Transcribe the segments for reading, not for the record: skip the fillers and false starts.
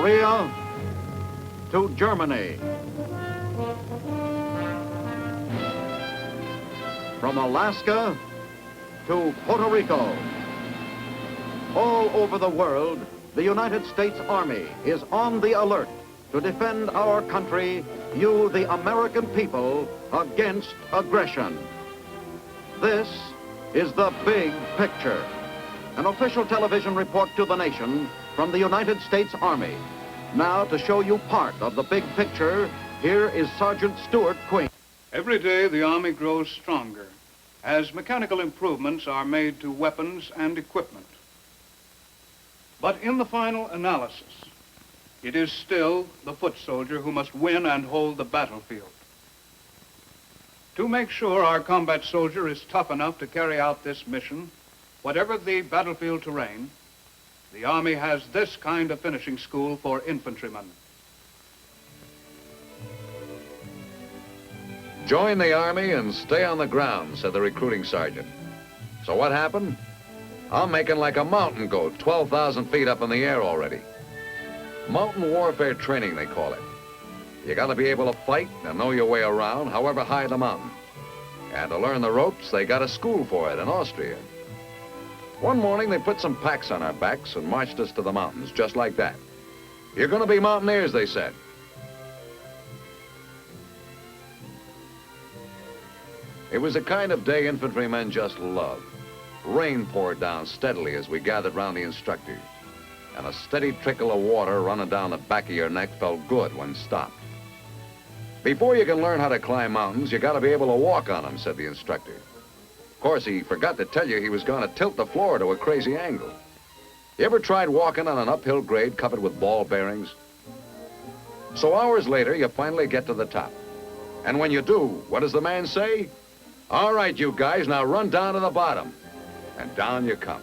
Korea to Germany. From Alaska to Puerto Rico. All over the world, the United States Army is on the alert to defend our country, you, the American people, against aggression. This is the big picture. An official television report to the nation from the United States Army. Now, to show you part of the big picture, here is Sergeant Stewart Queen. Every day, the Army grows stronger as mechanical improvements are made to weapons and equipment. But in the final analysis, it is still the foot soldier who must win and hold the battlefield. To make sure our combat soldier is tough enough to carry out this mission, whatever the battlefield terrain, the Army has this kind of finishing school for infantrymen. Join the Army and stay on the ground, said the recruiting sergeant. So what happened? I'm making like a mountain goat, 12,000 feet up in the air already. Mountain warfare training, they call it. You gotta be able to fight and know your way around, however high the mountain. And to learn the ropes, they got a school for it in Austria. One morning, they put some packs on our backs and marched us to the mountains, just like that. You're gonna be mountaineers, they said. It was a kind of day infantrymen just love. Rain poured down steadily as we gathered round the instructors, and a steady trickle of water running down the back of your neck felt good when stopped. Before you can learn how to climb mountains, you gotta be able to walk on them, said the instructor. Of course, he forgot to tell you he was gonna tilt the floor to a crazy angle. You ever tried walking on an uphill grade covered with ball bearings? So hours later, you finally get to the top. And when you do, what does the man say? All right, you guys, now run down to the bottom. And down you come.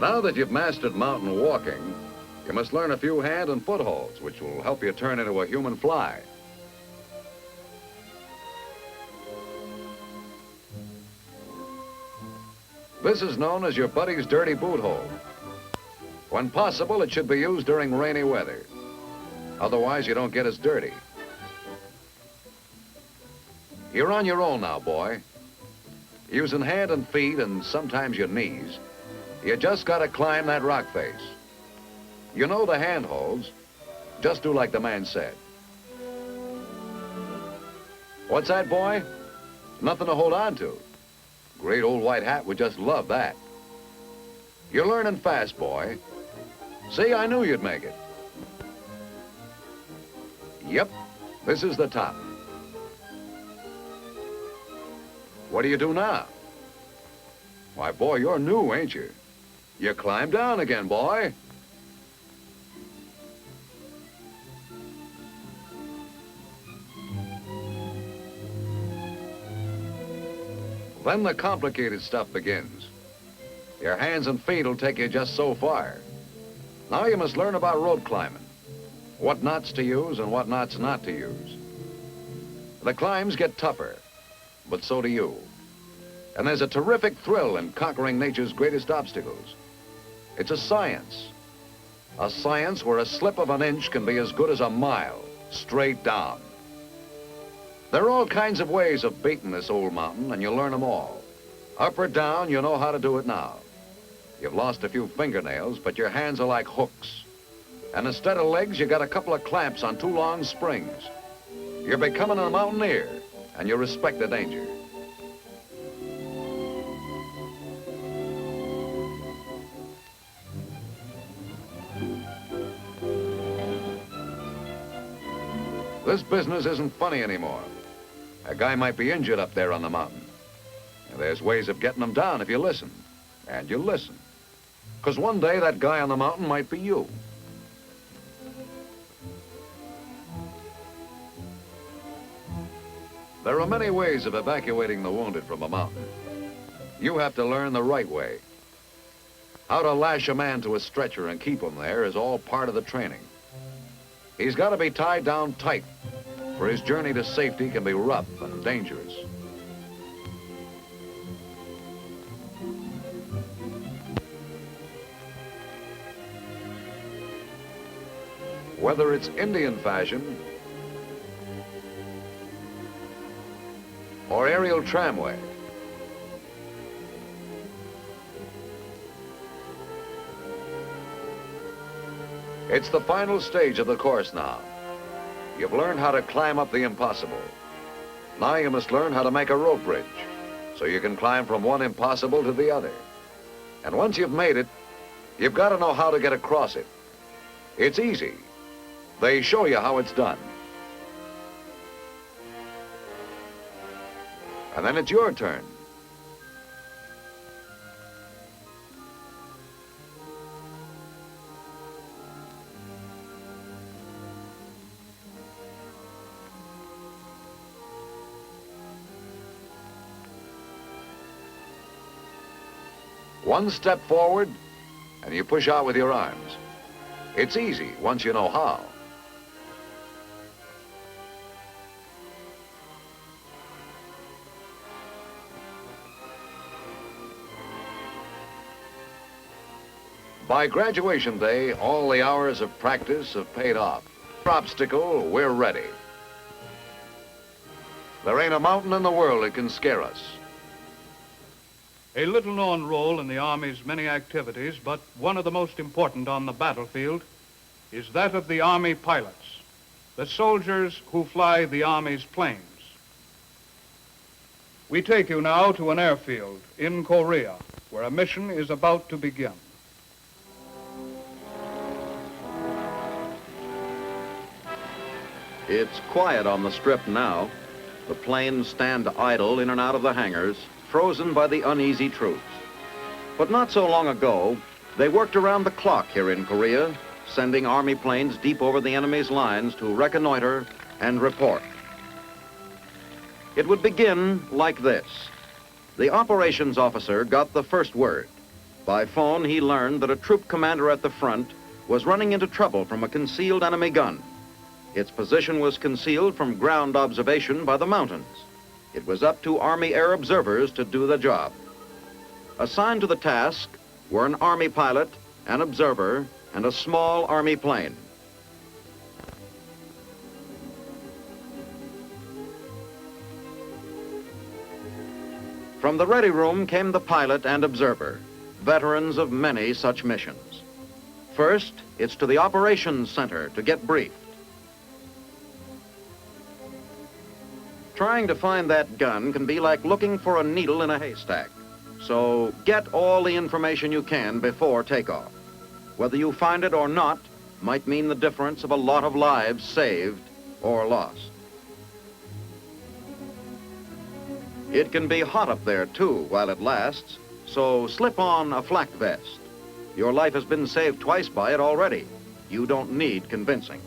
Now that you've mastered mountain walking, you must learn a few hand and footholds, which will help you turn into a human fly. This is known as your buddy's dirty boot hole. When possible, it should be used during rainy weather. Otherwise, you don't get as dirty. You're on your own now, boy. Using hand and feet and sometimes your knees, you just gotta climb that rock face. You know the handholds. Just do like the man said. What's that, boy? Nothing to hold on to. Great old white hat would just love that. You're learning fast, boy. See, I knew you'd make it. Yep, this is the top. What do you do now? Why, boy, you're new, ain't you? You climb down again, boy. Then the complicated stuff begins. Your hands and feet will take you just so far. Now you must learn about rope climbing, what knots to use and what knots not to use. The climbs get tougher, but so do you. And there's a terrific thrill in conquering nature's greatest obstacles. It's a science where a slip of an inch can be as good as a mile, straight down. There are all kinds of ways of beating this old mountain, and you'll learn them all. Up or down, you know how to do it now. You've lost a few fingernails, but your hands are like hooks. And instead of legs, you got a couple of clamps on two long springs. You're becoming a mountaineer, and you respect the danger. This business isn't funny anymore. A guy might be injured up there on the mountain. And There's ways of getting them down if you listen. And you listen. Because one day that guy on the mountain might be you. There are many ways of evacuating the wounded from a mountain. You have to learn the right way. How to lash a man to a stretcher and keep him there is all part of the training. He's got to be tied down tight, for his journey to safety can be rough and dangerous. Whether it's Indian fashion or aerial tramway, it's the final stage of the course now. You've learned how to climb up the impossible. Now you must learn how to make a rope bridge so you can climb from one impossible to the other. And once you've made it, you've got to know how to get across it. It's easy. They show you how it's done. And then it's your turn. One step forward, and you push out with your arms. It's easy once you know how. By graduation day, all the hours of practice have paid off. Obstacle, we're ready. There ain't a mountain in the world that can scare us. A little-known role in the Army's many activities, but one of the most important on the battlefield, is that of the Army pilots, the soldiers who fly the Army's planes. We take you now to an airfield in Korea, where a mission is about to begin. It's quiet on the strip now. The planes stand idle in and out of the hangars, frozen by the uneasy troops. But not so long ago, they worked around the clock here in Korea, sending Army planes deep over the enemy's lines to reconnoiter and report. It would begin like this. The operations officer got the first word. By phone, he learned that a troop commander at the front was running into trouble from a concealed enemy gun. Its position was concealed from ground observation by the mountains. It was up to Army air observers to do the job. Assigned to the task were an Army pilot, an observer, and a small Army plane. From the ready room came the pilot and observer, veterans of many such missions. First, it's to the operations center to get briefed. Trying to find that gun can be like looking for a needle in a haystack. So get all the information you can before takeoff. Whether you find it or not might mean the difference of a lot of lives saved or lost. It can be hot up there too while it lasts, so slip on a flak vest. Your life has been saved twice by it already. You don't need convincing.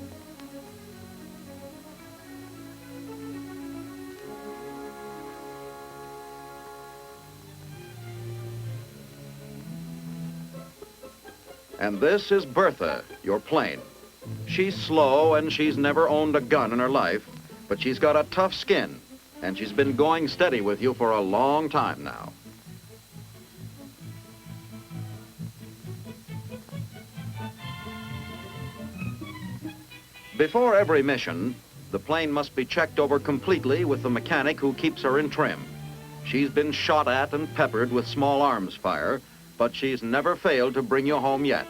And this is Bertha, your plane. She's slow and she's never owned a gun in her life, but she's got a tough skin, and she's been going steady with you for a long time now. Before every mission, the plane must be checked over completely with the mechanic who keeps her in trim. She's been shot at and peppered with small arms fire, but she's never failed to bring you home yet.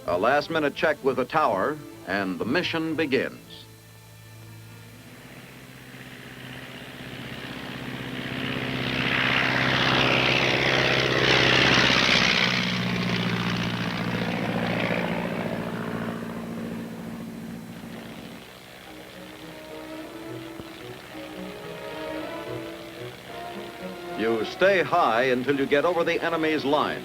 A last-minute check with the tower, and the mission begins. You stay high until you get over the enemy's lines,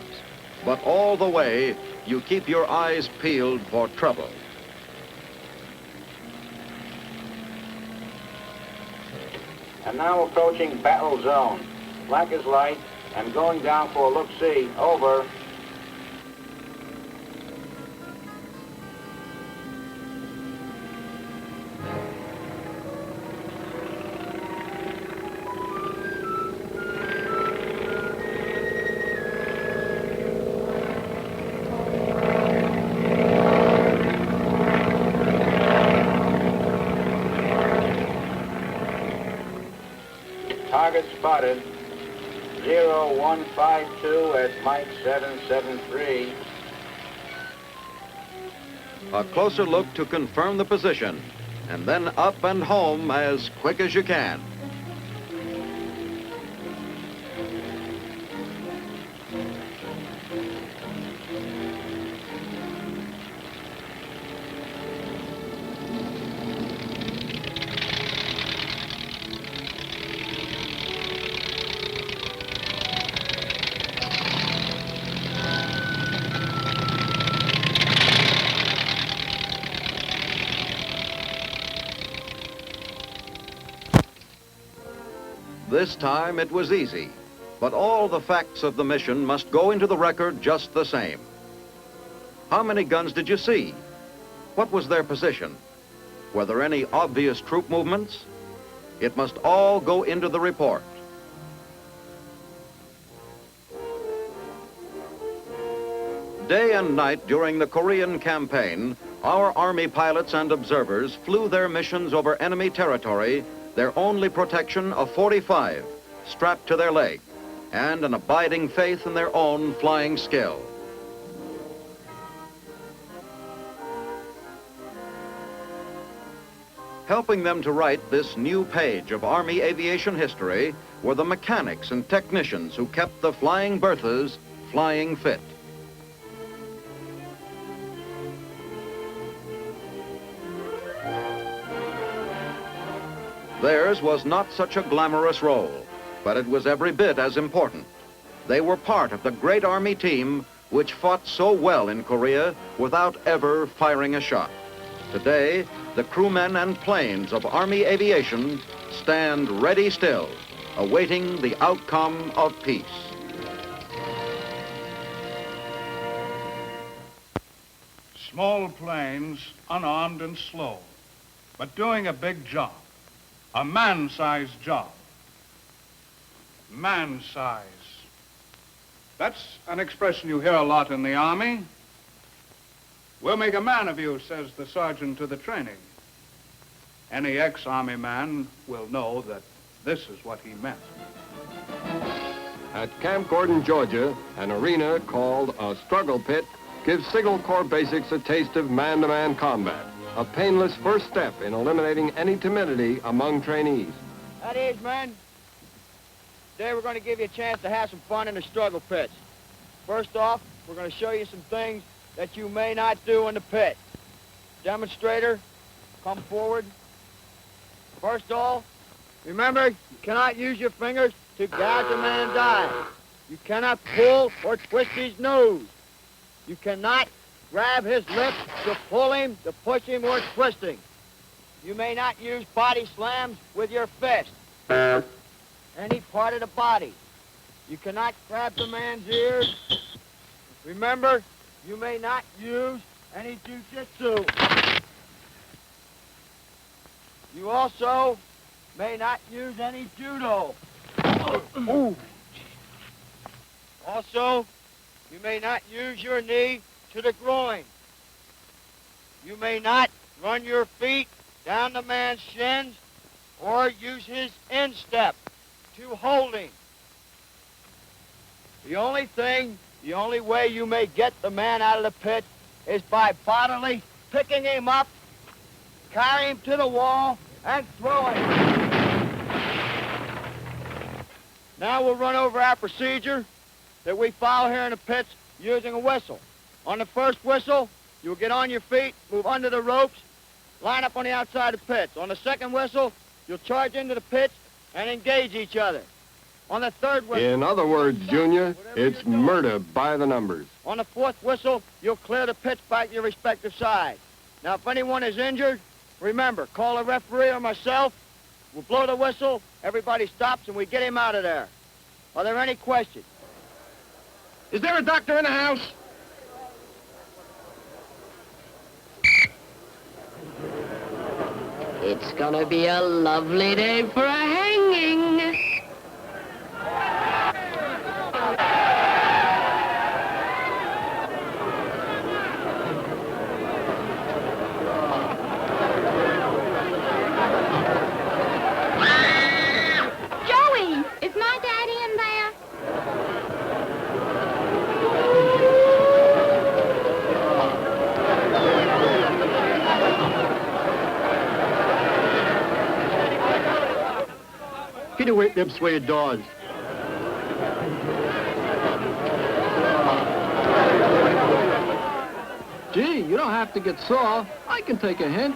but all the way, you keep your eyes peeled for trouble. And now approaching battle zone. Flak is light. I'm going down for a look-see. Over. Target spotted. 0152 at Mike 773. A closer look to confirm the position, and then up and home as quick as you can. This time it was easy, but all the facts of the mission must go into the record just the same. How many guns did you see? What was their position? Were there any obvious troop movements? It must all go into the report. Day and night during the Korean campaign, our Army pilots and observers flew their missions over enemy territory, their only protection a .45 strapped to their leg, and an abiding faith in their own flying skill. Helping them to write this new page of Army aviation history were the mechanics and technicians who kept the flying berthas flying fit. Theirs was not such a glamorous role, but it was every bit as important. They were part of the great Army team which fought so well in Korea without ever firing a shot. Today, the crewmen and planes of Army aviation stand ready still, awaiting the outcome of peace. Small planes, unarmed and slow, but doing a big job. A man-sized job. Man-size. That's an expression you hear a lot in the Army. We'll make a man of you, says the sergeant to the trainee. Any ex-Army man will know that this is what he meant. At Camp Gordon, Georgia, an arena called a struggle pit gives Signal Corps basics a taste of man-to-man combat. A painless first step in eliminating any timidity among trainees. That is, men. Today we're going to give you a chance to have some fun in the struggle pits. First off, we're going to show you some things that you may not do in the pit. Demonstrator, come forward. First of all, remember, you cannot use your fingers to gouge a man's eye. You cannot pull or twist his nose. You cannot grab his lips to pull him, to push him, or twist him. You may not use body slams with your fist. Any part of the body. You cannot grab the man's ears. Remember, you may not use any jiu-jitsu. You also may not use any judo. Ooh. Also, you may not use your knee to the groin. You may not run your feet down the man's shins or use his instep to hold him. The only way you may get the man out of the pit is by bodily picking him up, carrying him to the wall, and throwing him. Now we'll run over our procedure that we follow here in the pits using a whistle. On the first whistle, you'll get on your feet, move under the ropes, line up on the outside of the pits. On the second whistle, you'll charge into the pits and engage each other. On the third whistle. In other words, Junior, it's murder by the numbers. On the fourth whistle, you'll clear the pits back to your respective side. Now, if anyone is injured, remember, call a referee or myself. We'll blow the whistle, everybody stops, and we get him out of there. Are there any questions? Is there a doctor in the house? It's gonna be a lovely day for a hanging. Joey, is my daddy in there? Get away from them swayed doors. Gee, you don't have to get sore. I can take a hint.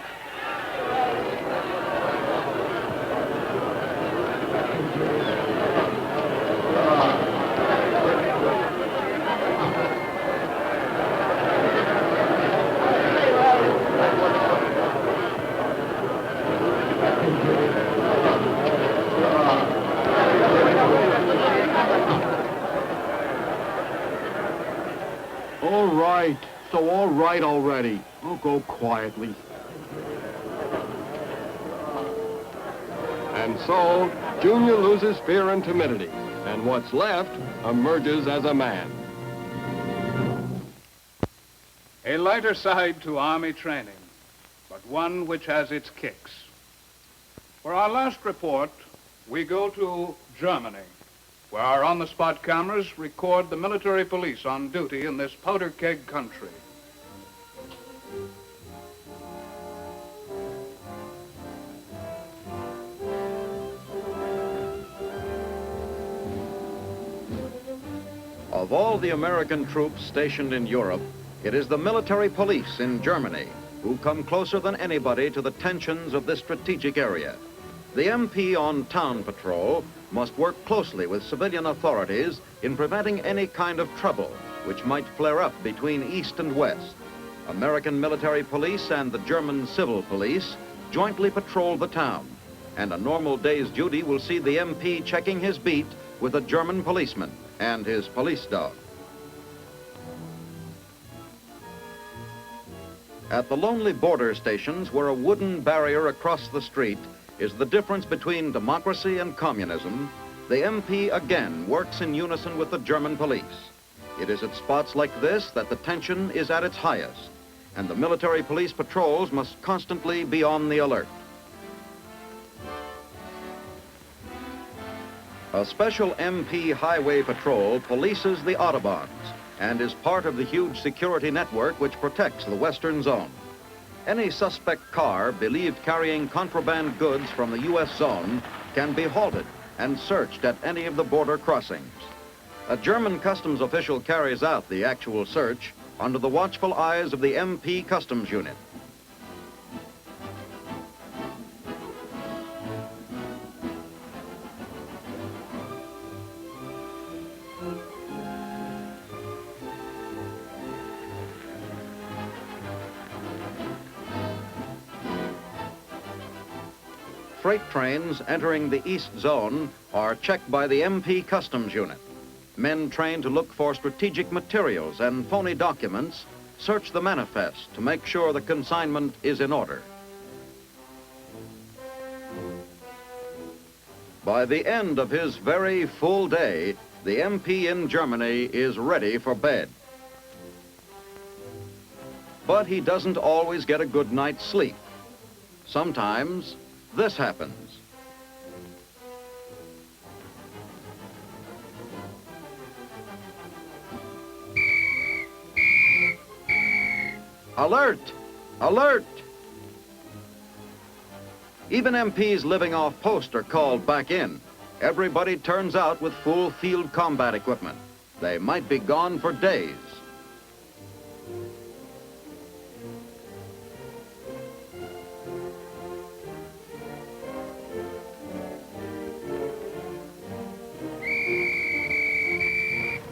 All right already. Oh, go quietly. And so, Junior loses fear and timidity, and what's left emerges as a man. A lighter side to Army training, but one which has its kicks. For our last report, we go to Germany, where our on-the-spot cameras record the military police on duty in this powder keg country. Of all the American troops stationed in Europe, it is the military police in Germany who come closer than anybody to the tensions of this strategic area. The MP on town patrol must work closely with civilian authorities in preventing any kind of trouble which might flare up between East and West. American military police and the German civil police jointly patrol the town, and a normal day's duty will see the MP checking his beat with a German policeman and his police dog. At the lonely border stations where a wooden barrier across the street is the difference between democracy and communism, the MP again works in unison with the German police. It is at spots like this that the tension is at its highest, and the military police patrols must constantly be on the alert. A special MP highway patrol polices the Autobahns and is part of the huge security network which protects the western zone. Any suspect car believed carrying contraband goods from the U.S. zone can be halted and searched at any of the border crossings. A German customs official carries out the actual search under the watchful eyes of the MP Customs Unit. Freight trains entering the East Zone are checked by the MP Customs Unit. Men trained to look for strategic materials and phony documents search the manifest to make sure the consignment is in order. By the end of his very full day, the MP in Germany is ready for bed. But he doesn't always get a good night's sleep. Sometimes this happens. Alert! Alert! Even MPs living off post are called back in. Everybody turns out with full field combat equipment. They might be gone for days.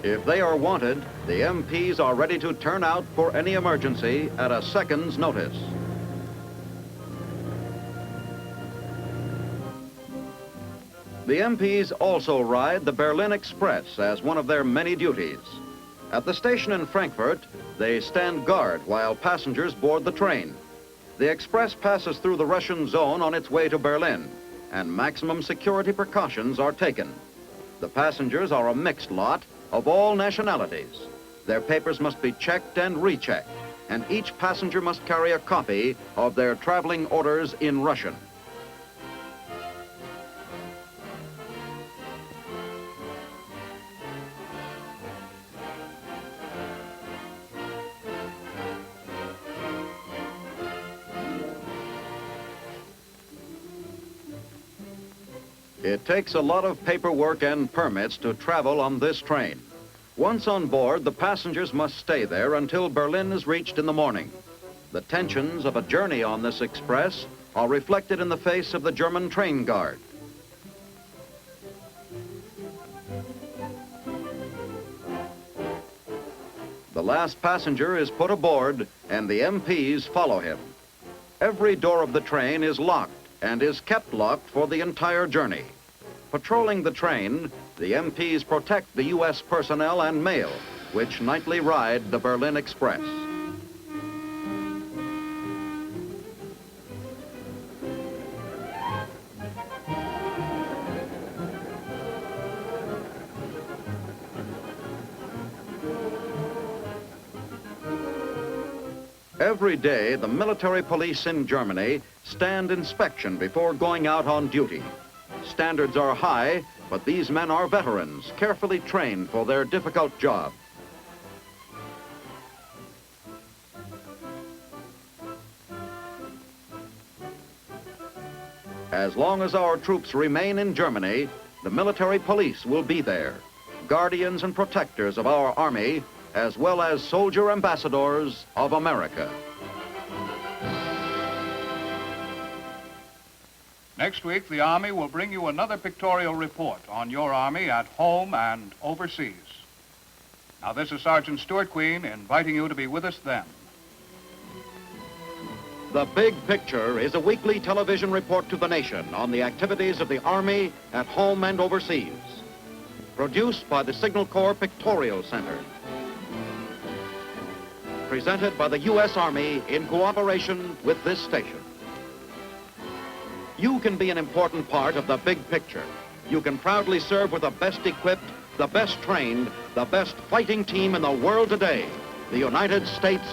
If they are wanted, the MPs are ready to turn out for any emergency at a second's notice. The MPs also ride the Berlin Express as one of their many duties. At the station in Frankfurt, they stand guard while passengers board the train. The Express passes through the Russian zone on its way to Berlin, and maximum security precautions are taken. The passengers are a mixed lot of all nationalities. Their papers must be checked and rechecked, and each passenger must carry a copy of their traveling orders in Russian. It takes a lot of paperwork and permits to travel on this train. Once on board, the passengers must stay there until Berlin is reached in the morning. The tensions of a journey on this express are reflected in the face of the German train guard. The last passenger is put aboard, and the MPs follow him. Every door of the train is locked and is kept locked for the entire journey. Patrolling the train, the MPs protect the U.S. personnel and mail, which nightly ride the Berlin Express. Every day, the military police in Germany stand inspection before going out on duty. Standards are high, but these men are veterans, carefully trained for their difficult job. As long as our troops remain in Germany, the military police will be there, guardians and protectors of our Army, as well as soldier ambassadors of America. Next week, the Army will bring you another pictorial report on your Army at home and overseas. Now, this is Sergeant Stewart Queen inviting you to be with us then. The Big Picture is a weekly television report to the nation on the activities of the Army at home and overseas. Produced by the Signal Corp Pictorial Center. Presented by the U.S. Army in cooperation with this station. You can be an important part of the big picture. You can proudly serve with the best equipped, the best trained, the best fighting team in the world today, the United States